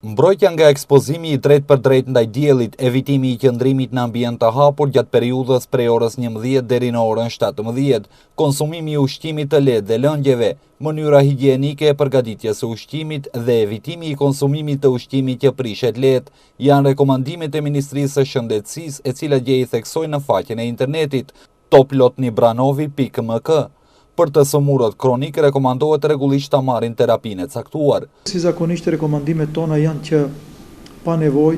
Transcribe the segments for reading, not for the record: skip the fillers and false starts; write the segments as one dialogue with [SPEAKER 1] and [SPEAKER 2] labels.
[SPEAKER 1] Mbrojtja nga ekspozimi i drejt për drejt ndaj diellit, evitimi i qëndrimit në ambient të hapur gjatë periudhës prej orës 11 deri në orën 17, konsumimi i ushqimit të lehtë dhe lëngjeve, mënyra higjienike e përgatitjes së ushqimit dhe evitimi i konsumimit të ushqimit që prishet lehtë janë rekomandimet e Ministrisë së Shëndetësisë, e cila gjej theksoi në faqen e internetit toplotnibranovi.mk. Për të sëmurët kronik, rekomandohet rregullisht ta marrin terapinë e caktuar.
[SPEAKER 2] Si zakonisht rekomandimet tona janë që pa nevojë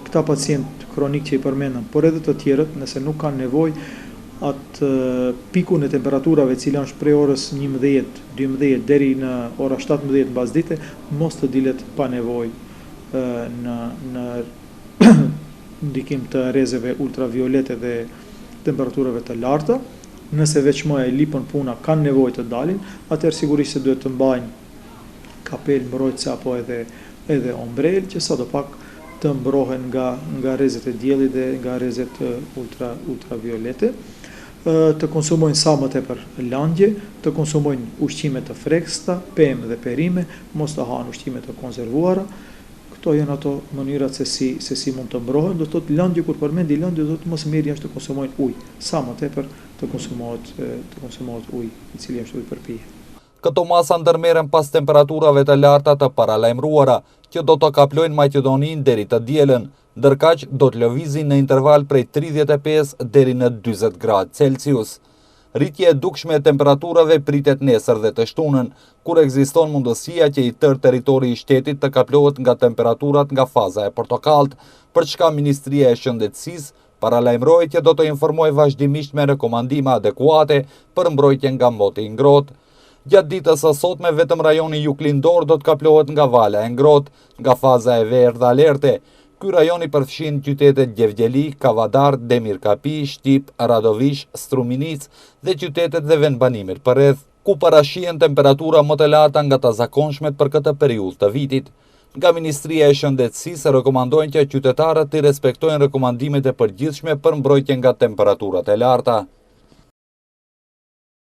[SPEAKER 2] këta pacient kronik që i përmendëm, por edhe të tjerët, nëse nuk kanë nevojë, atë pikun e temperaturave, cila është prej orës 11, 12 deri në ora 17 mbasdite, mos të dilet pa nevojë në ndikim të rrezeve ultraviolete dhe temperaturave të larta. Nëse veç më e lipën puna kanë nevojë të dalin, atëherë sigurisht se duhet të mbajnë kapel mbrojtëse apo edhe ombrel, që sadopak të mbrohen nga rrezet e diellit dhe nga rrezet ultraviolete. Të konsumojnë sa më tepër lëndje, të konsumojnë ushqime të freksta, pemë dhe perime, mos të hanë ushqime të konservuara. Këto janë ato mënyrat se si mund të mbrohen. Do të thotë lëndje, kur përmendi lëndje, do të mos merrja është të konsumojnë ujë, sa më tepër të konsumohet ujë, i cili është ujë përpije.
[SPEAKER 1] Këto masa ndërmerren pas temperaturave të larta të paralajmëruara, që do të kaplojnë Maqedoninë deri të dielën, ndërkaq do të lëvizin në interval prej 35 deri në 40 gradë Celsius. Rritje e dukshme e temperaturave pritet nesër dhe të shtunën, kur ekziston mundësia që i tërë territori i shtetit të kaplohet nga temperaturat nga faza e portokallët, për çka Ministria e Shëndetësisë paralajmërohet që do të informojë vazhdimisht me rekomandime adekuate për mbrojtjen nga moti i ngrohtë. Gjatë ditës së sotme, vetëm rajoni Juglindor do të kaplohet nga vala e ngrohtë, nga faza e verdhë alerte. Ky rajon i përfshin qytetet Gjevgjeli, Kavadar, Demirkapi, Shtip, Radovish, Struminic dhe qytetet dhe vendbanimit përreth, ku parashihen temperatura më të larta nga të zakonshmet për këtë periudhë të vitit. Nga Ministria e Shëndetësisë rekomandojnë që qytetarët të respektojnë rekomandimet e përgjithshme për mbrojtjen nga temperaturat e larta.